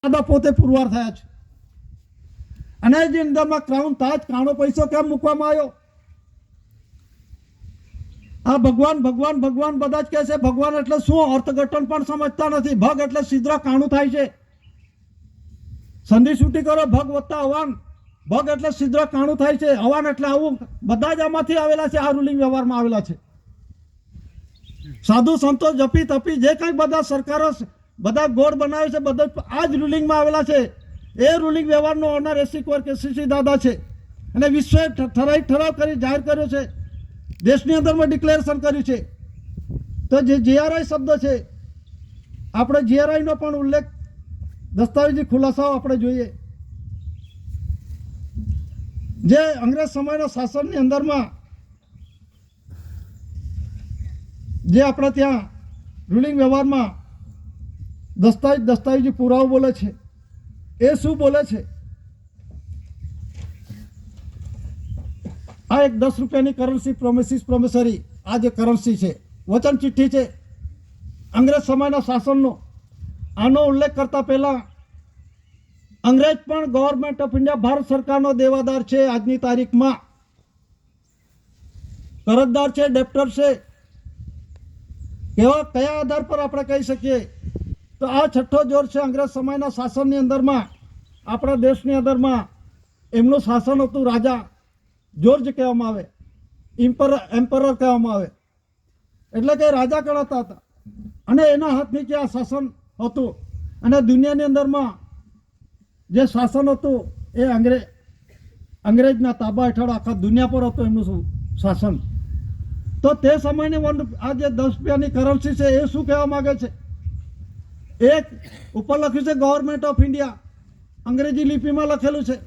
દાદા પોતે પુરવાર થયા છે અને જે અંદરમાં ક્રાઉન તાજ કાણો પૈસો કેમ મૂકવામાં આવ્યો? આ ભગવાન ભગવાન ભગવાન બધા જ કહે છે. ભગવાન એટલે શું અર્થઘટન પણ સમજતા નથી. ભગ એટલે સિદ્રા કાણું થાય છે. સંધિ છૂટી કરો ભગ વત્તા અવાન. ભગ એટલે સિદ્રા કાણું થાય છે. અવાન એટલે આવું. બધા જ આમાંથી આવેલા છે. આ રૂલિંગ વ્યવહારમાં આવેલા છે. સાધુ સંતો જપી તપી જે કંઈ બધા સરકારો બધા ગોળ બનાવે છે બધા આ જ રૂલિંગમાં આવેલા છે. એ રૂલિંગ વ્યવહારનો ઓનર એસી કોર કેસીસી દાદા છે અને વિશ્વે ઠરાવ કરી જાહેર કર્યો છે. દેશની અંદરમાં ડિક્લેરેશન કર્યું છે. તો જે જીઆરઆઈ શબ્દ છે આપણે જીઆરઆઈનો પણ ઉલ્લેખ દસ્તાવેજી ખુલાસાઓ આપણે જોઈએ. જે અંગ્રેજ સમયના શાસનની અંદરમાં જે આપણે ત્યાં રૂલિંગ વ્યવહારમાં દસ્તાવેજી પુરાવો બોલે છે એ શું બોલે છે? આ એક 10 રૂપિયાની કરન્સી પ્રોમિસિસ પ્રોમિસરી આ જે કરન્સી છે વચન ચિઠ્ઠી છે અંગ્રેજ સમયના શાસનનો. આનો ઉલ્લેખ કરતા પહેલા અંગ્રેજ પણ ગવર્મેન્ટ ઓફ ઇન્ડિયા ભારત સરકારનો દેવાદાર છે. આજની તારીખમાં કરજદાર છે, ડેપ્ટર છે. કયા આધાર પર આપણે કહી શકીએ તો આ છઠ્ઠો જોર છે અંગ્રેજ સમયના શાસનની અંદરમાં આપણા દેશની અંદરમાં એમનું શાસન હતું. રાજા જોર્જ કહેવામાં આવે, એમ્પરર કહેવામાં આવે, એટલે કે રાજા ગણાતા હતા અને એના હાથ નીચે આ શાસન હતું. અને દુનિયાની અંદરમાં જે શાસન હતું એ અંગ્રેજના તાબા હેઠળ આખા દુનિયા પર હતું એમનું શાસન. તો તે સમયની આ જે 10 રૂપિયાની કરન્સી છે એ શું કહેવા માંગે છે? એક ઉપર લખ્યું છે ગવર્મેન્ટ ઓફ ઇન્ડિયા, અંગ્રેજી લિપિમાં લખેલું છે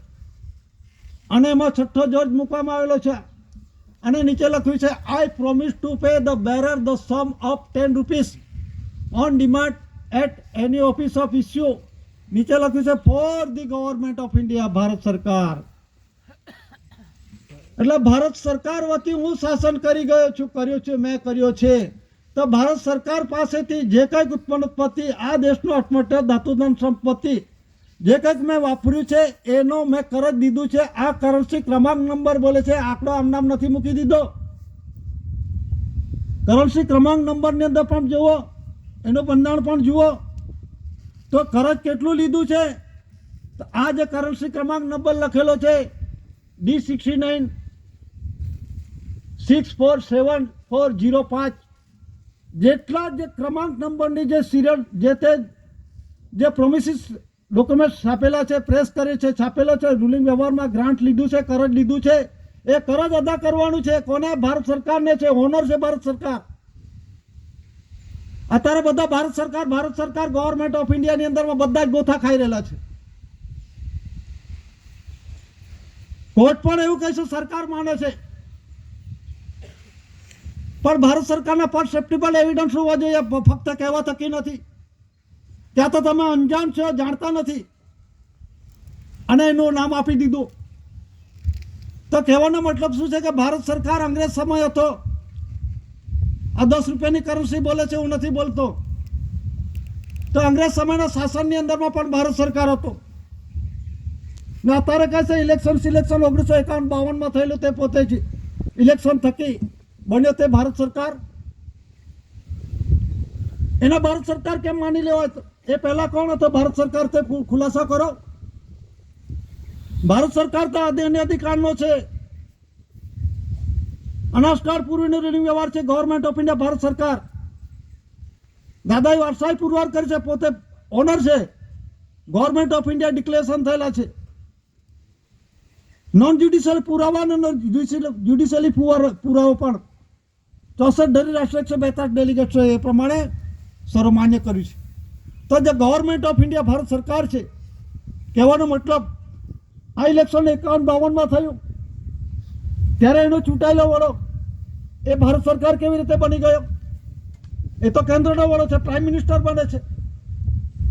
અને એમાં છઠ્ઠો જોર્જ મૂકવામાં આવેલો છે અને નીચે લખ્યું છે I promise to pay the bearer the sum of 10 rupees on demand at any office of issue. નીચે લખ્યું છે for the government of India, Bharat સરકાર. એટલે ભારત સરકાર વતી હું શાસન કરી ગયો છું, મેં કર્યો છે. તો ભારત સરકાર પાસેથી જે કંઈક ઉત્પત્તિ આ દેશનો અઠમઠ્ઠ ધાતુધન સંપત્તિ જે કંઈક મેં વાપર્યું છે એનો મેં કરજ દીધું છે. આ કરન્સી ક્રમાંક નંબર બોલે છે, આંકડો આમ નામ નથી મૂકી દીધો. કરન્સી ક્રમાંક નંબરની અંદર પણ જુઓ, એનું બંધારણ પણ જુઓ તો કરજ કેટલું લીધું છે. તો આ જે કરન્સી ક્રમાંક નંબર લખેલો છે D69 647405 જેટલા જે ક્રમાંક નંબરની જે સિરિયલ જે પ્રોમિસિસ ડોક્યુમેન્ટ છાપેલા છે, પ્રેસ કરે છે, છાપેલો છે, રૂલિંગ વ્યવહારમાં ગ્રાન્ટ લીધું છે, કરજ લીધું છે, એ કરજ અદા કરવાનું છે. કોને? ભારત સરકારને છે. ઓનર છે ભારત સરકાર. અત્યારે બધા ભારત સરકાર ગવર્મેન્ટ ઓફ ઇન્ડિયાની અંદરમાં બધા જ ગોથા ખાઈ રહેલા છે. કોર્ટ પણ એવું કહે છે સરકાર માને છે પણ ભારત સરકારના પર સેપ્ટિબલ એવિડન્સ હોવા જોઈએ. ફક્ત કહેવા થકી નથી. ત્યાં તો તમે અંજાન છો, જાણતા નથી અને એનું નામ આપી દીધું. તો કહેવાનો મતલબ શું છે કે ભારત સરકાર અંગ્રેજ સમય હતો. આ 10 રૂપિયાની કરન્સી બોલે છે, હું નથી બોલતો. તો અંગ્રેજ સમયના શાસનની અંદરમાં પણ ભારત સરકાર હતો ને અત્યારે કહે છે સિલેક્શન 1951-52 થયેલું તે પોતે જ ઇલેક્શન થકી બન્યો તે ભારત સરકાર. એના ભારત સરકાર કેમ માની લેવાય? એ પહેલા કોણ હતો ભારત સરકાર? તે ખુલાસા કરો. ભારત સરકાર તો અધિકારનો છે. અનાજકાળ પૂર્વીનો રૂલિંગ વ્યવહાર છે ગવર્મેન્ટ ઓફ ઇન્ડિયા, ભારત સરકાર. દાદાએ વારસાઈ પુરવાર કરી છે, પોતે ઓનર છે. ગવર્મેન્ટ ઓફ ઇન્ડિયા ડિક્લેરેશન થયેલા છે. નોન જ્યુડિશિયલ પુરાવા અને જ્યુડિશિયલી પુરાવો પણ 64 ધરી રાષ્ટ્ર 142 ડેલિગેટ્સ એ પ્રમાણે સર્વમાન્ય કર્યું છે. તો જે ગવર્મેન્ટ ઓફ ઇન્ડિયા ભારત સરકાર છે, કહેવાનો મતલબ આ ઇલેક્શન 51-52 થયું ત્યારે એનો ચૂંટાયેલો વડો એ ભારત સરકાર કેવી રીતે બની ગયો? એ તો કેન્દ્રનો વડો છે, પ્રાઇમ મિનિસ્ટર બને છે.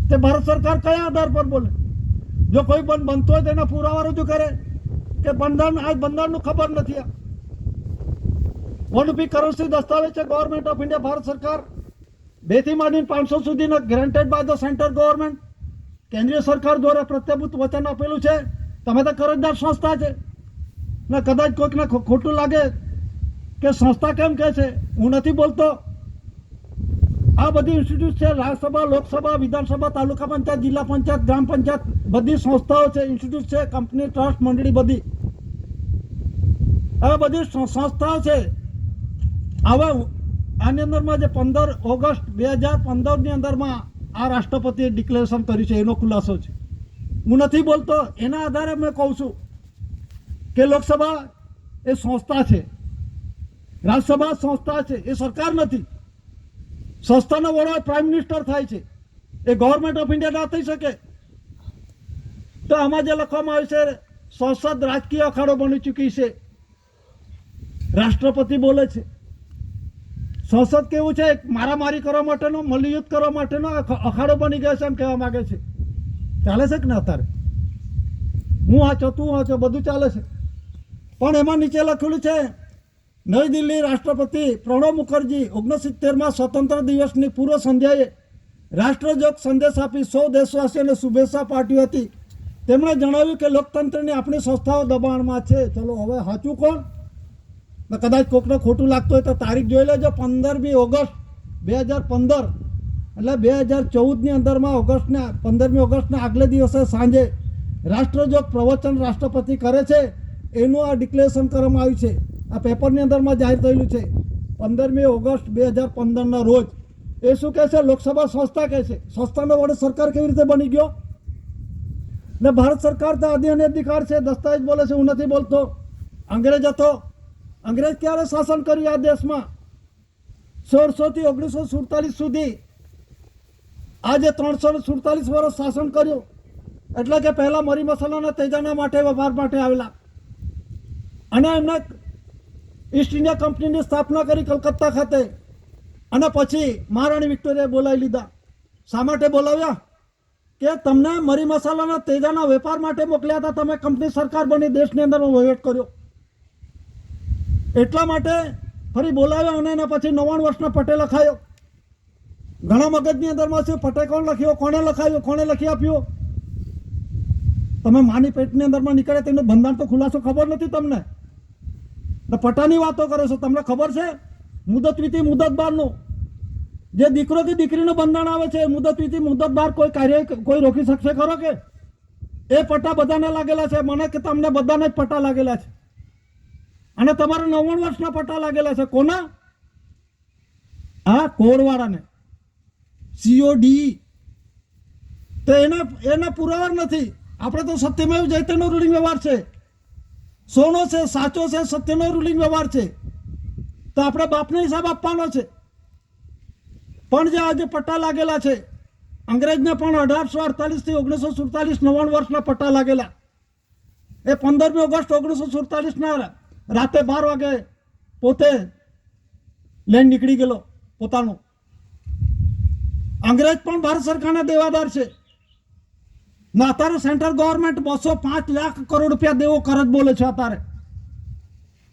તે ભારત સરકાર કયા આધાર પર બોલે? જો કોઈ બનતો હોય તેના પુરાવા રજૂ કરે કે બંધારણનું ખબર નથી. આ વનપી કરન્સી દસ્તાવેજ છે ગવર્મેન્ટ ઓફ ઇન્ડિયા, ભારત સરકાર. 2 થી માંડીને 500 સુધીના granted by the central government કેન્દ્રીય સરકાર દ્વારા પ્રત્યભૂત વચન આપેલું છે. તમે તો કરજદાર સંસ્થા છે ને કદાચ કોઈકને ખોટું લાગે કે સંસ્થા કેમ કહે છે, હું નથી બોલતો. આ બધી ઇન્સ્ટિટ્યૂટ છે, રાજ્યસભા, લોકસભા, વિધાનસભા, તાલુકા પંચાયત, જિલ્લા પંચાયત, ગ્રામ પંચાયત, બધી સંસ્થાઓ છે, ઇન્સ્ટિટ્યૂટ છે, કંપની, ટ્રસ્ટ, મંડળી, બધી આ બધી સંસ્થાઓ છે. હવે આની અંદરમાં જે 15 ઓગસ્ટ 2015ની અંદરમાં આ રાષ્ટ્રપતિએ ડિક્લેરેશન કર્યું છે એનો ખુલાસો છે. હું નથી બોલતો, એના આધારે મેં કહું છું કે લોકસભા એ સંસ્થા છે, રાજ્યસભા સંસ્થા છે, એ સરકાર નથી. સંસ્થાનો વડો પ્રાઇમ મિનિસ્ટર થાય છે, એ ગવર્મેન્ટ ઓફ ઇન્ડિયા ના થઈ શકે. તો આમાં જે લખવામાં આવ્યું છે, સંસદ રાજકીય અખાડો બની ચૂકી છે. રાષ્ટ્રપતિ બોલે છે. સંસદ કેવું છે, મારામારી કરવા માટેનો, મલ્લયુદ્ધ કરવા માટેનો અખાડો બની ગયો છે એમ કહેવા માંગે છે. ચાલે છે કે ના? અત્યારે હું વાંચો, તું વાંચો, બધું ચાલે છે. પણ એમાં નીચે લખેલું છે, નવી દિલ્હી રાષ્ટ્રપતિ પ્રણવ મુખર્જી 69માં સ્વતંત્ર દિવસની પૂર્વ સંધ્યાએ રાષ્ટ્રજોગ સંદેશ આપી 100 દેશવાસીઓને શુભેચ્છા પાઠવી હતી. તેમણે જણાવ્યું કે લોકતંત્રની આપણી સંસ્થાઓ દબાણમાં છે. ચલો હવે સાચું કોણ? કદાચ કોકને ખોટું લાગતું હોય તો તારીખ જોઈ લેજો. 15મી ઓગસ્ટ 2015 એટલે 2014ની અંદરમાં 15મી ઓગસ્ટના આગલે દિવસે સાંજે રાષ્ટ્રજોગ પ્રવચન રાષ્ટ્રપતિ કરે છે. એનું આ ડિક્લેરેશન કરવામાં આવ્યું છે. આ પેપરની અંદરમાં જાહેર થયેલું છે 15મી ઓગસ્ટ 2015ના રોજ. એ શું કહે છે? લોકસભા સંસ્થા કહે છે. સંસ્થાનો વડે સરકાર કેવી રીતે બની ગયો? ને ભારત સરકાર તો આદિ અને અધિકાર છે, દસ્તાવેજ બોલે છે, હું નથી બોલતો. અંગ્રેજ હતો. અંગ્રેજ ક્યારે શાસન કર્યું આ દેશમાં? 1600થી 1947 સુધી. આજે 347 વર્ષ શાસન કર્યું. એટલે કે પહેલા મરી મસાલાના તેજાના માટે વેપાર માટે આવેલા, અને એમને ઈસ્ટ ઇન્ડિયા કંપનીની સ્થાપના કરી કલકત્તા ખાતે. અને પછી મહારાણી વિક્ટોરિયાએ બોલાવી લીધા. શા માટે બોલાવ્યા? કે તમને મરી મસાલાના તેજાના વેપાર માટે મોકલ્યા હતા. તમે કંપની સરકાર બની, દેશની અંદર વહીવટ કર્યો, એટલા માટે ફરી બોલાવ્યા. અને એના પછી 99 વર્ષનો પટેલ લખાયો. ઘણા મગજની અંદરમાં છે, પટેલ કોણ લખ્યો, કોણે લખાયો, કોણે લખી આપ્યો? તમે માની પેટની અંદરમાં નીકળે તેનું બંધારણ તો ખુલાસો ખબર નથી તમને. પટ્ટાની વાતો કરો છો. તમને ખબર છે મુદત વિધિ મુદત બારનું જે દીકરો કે દીકરીનું બંધારણ આવે છે, મુદત વિધિ મુદત બાર કોઈ કાર્ય કોઈ રોકી શકશે ખરો? કે એ પટ્ટા બધાને લાગેલા છે. મને કે તમને બધાને જ પટ્ટા લાગેલા છે. અને તમારા 99 વર્ષના પટ્ટા લાગેલા છે. કોના? આ કોડવાળાને, COD. તો એના પુરાવા નથી. આપણે તો સત્યમેવ જયતેનો રૂલિંગ વ્યવહાર છે, સોનો છે, સાચો છે, સત્યનો રૂલિંગ વ્યવહાર છે. તો આપણે બાપને હિસાબ આપવાનો છે. પણ જે આજે પટ્ટા લાગેલા છે, અંગ્રેજને પણ 1848થી 1947 99 વર્ષના પટ્ટા લાગેલા. એ 15મી ઓગસ્ટ 1947ના રાતે 12 વાગે પોતે લઈને નીકળી ગયેલો પોતાનું. અંગ્રેજ પણ ભારત સરકારના દેવાદાર છે. ના અત્યારે સેન્ટ્રલ ગવર્મેન્ટ 205 લાખ કરોડ રૂપિયા દેવો કરજ બોલે છે અત્યારે.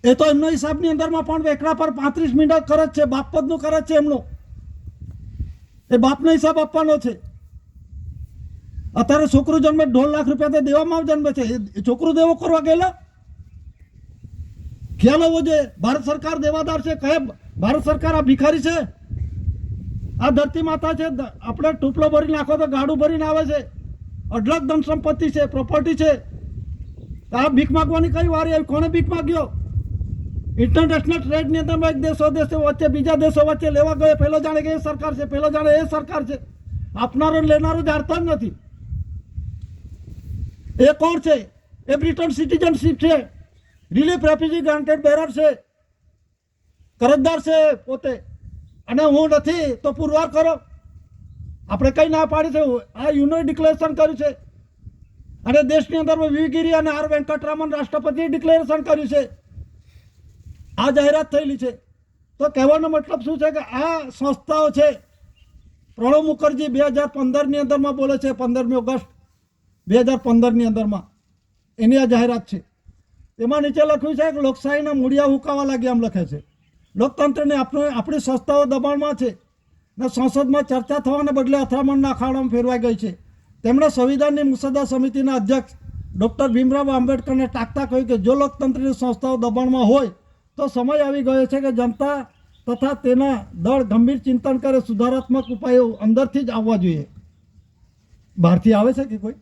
એ તો એમનો હિસાબની અંદરમાં પણ વેકરા પર 35 મિનિટ કરજ છે, બાપપદનું કરજ છે એમનો. એ બાપનો હિસાબ આપવાનો છે. અત્યારે છોકરું જન્મે 1.5 લાખ રૂપિયા તો દેવામાં જન્મે છે. એ છોકરું દેવો કરવા ગયેલા? ખ્યાલ હોવો જોઈએ. ભારત સરકાર દેવાદાર છે. કયા ભારત સરકાર આ ભિખારી છે? આ ધરતી માતા છે. આપણે ટૂપલો ભરી નાખો તો ગાડું ભરીને આવે છે. અઢળક ધન સંપત્તિ છે, પ્રોપર્ટી છે. આ ભીખ માગવાની કઈ વારી આવી? કોને ભીખ માગ્યો? ઇન્ટરનેશનલ ટ્રેડની અંદર એક દેશો વચ્ચે બીજા દેશો વચ્ચે લેવા ગયો. પહેલો જાણે કે એ સરકાર છે, પહેલો જાણે એ સરકાર છે. આપનારો લેનારો જાણતા જ નથી. એ કોણ છે? એ બ્રિટન સિટીઝનશીપ છે, રિલીફ રેફ્યુજી ગ્રાન્ટેડ બેરર છે, કરજદાર છે પોતે. અને હું નથી તો પુરવાર કરો. આપણે કઈ ના પાડી છે? આ યુનો ડિક્લેરેશન કર્યું છે. અને દેશની અંદર વીરગીરી અને આર વેંકટરામન રાષ્ટ્રપતિએ ડિક્લેરેશન કર્યું છે. આ જાહેરાત થયેલી છે. તો કહેવાનો મતલબ શું છે? કે આ સંસ્થાઓ છે. પ્રણવ મુખર્જી 2015ની અંદરમાં બોલે છે, 15મી ઓગસ્ટ 2015ની અંદરમાં એની આ જાહેરાત છે. એમાં નીચે લખ્યું છે કે લોકશાહીના મૂળિયા હુકાવા લાગ્યા એમ લખે છે. લોકતંત્રની આપણી સંસ્થાઓ દબાણમાં છે ને સંસદમાં ચર્ચા થવાને બદલે અથડામણના અખાડામાં ફેરવાઈ ગઈ છે. તેમણે સંવિધાનની મુસદ્દા સમિતિના અધ્યક્ષ ડૉક્ટર ભીમરાવ આંબેડકરને ટાંકતા કહ્યું કે જો લોકતંત્રની સંસ્થાઓ દબાણમાં હોય તો સમય આવી ગયો છે કે જનતા તથા તેના દળ ગંભીર ચિંતન કરે, સુધારાત્મક ઉપાયો અંદરથી જ આવવા જોઈએ. બહારથી આવે છે કે કોઈ?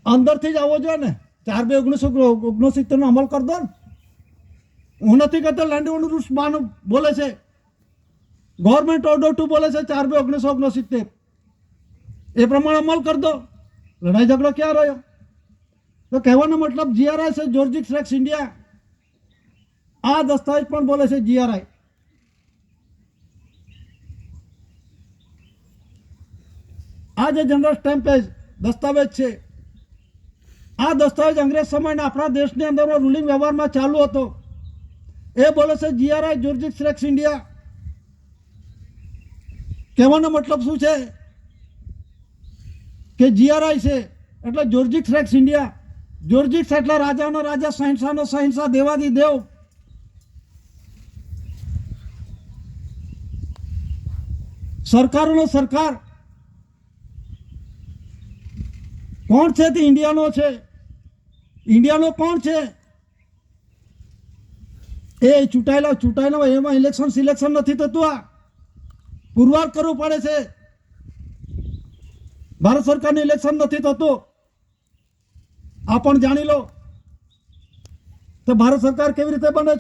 અંદરથી જ આવવો જોઈએ ને. 4/2/1969 નો અમલ કરી દો ને. હું નથી કહેતો લેન્ડ ઓન રૂલ્સ બોલે છે, ગવર્મેન્ટ ઓર્ડર 2 બોલે છે 4/2/1969. એ પ્રમાણે અમલ કરી દો. લડાઈ ઝઘડો ક્યાં રહ્યો? તો કહેવાનો મતલબ જીઆરઆઈ છે જ્યોર્જિક્સ રેક્સ ઇન્ડિયા. આ દસ્તાવેજ પણ બોલે છે જીઆરઆઈ. આ જે જનરલ સ્ટેમ્પેજ દસ્તાવેજ છે, આ દસ્તાવેજ અંગ્રેજ સમયના આપણા દેશની અંદર રૂલિંગ વ્યવહારમાં ચાલુ હતો. એ બોલે છે જીઆરઆઈ જ્યોર્જિક્સ રેક્સ ઇન્ડિયા. કહેવાનો મતલબ શું છે કે જીઆરઆઈ છે એટલે જ્યોર્જિક્સ રેક્સ ઇન્ડિયા. જ્યોર્જિક્સ એટલે રાજાનો રાજા, શહેનશાહનો શહેનશાહ, દેવાદી દેવ. સરકારોનો સરકાર. કોણ છે તે ઇન્ડિયાનો છે. ઇન્ડિયાનો કોણ છે? એ ચૂંટાયેલા એમાં સિલેક્શન નથી થતું. આ પુરવાર કરવું પડે છે. ભારત સરકારનું ઇલેક્શન નથી થતું. આ પણ જાણી લો. તો ભારત સરકાર કેવી રીતે બને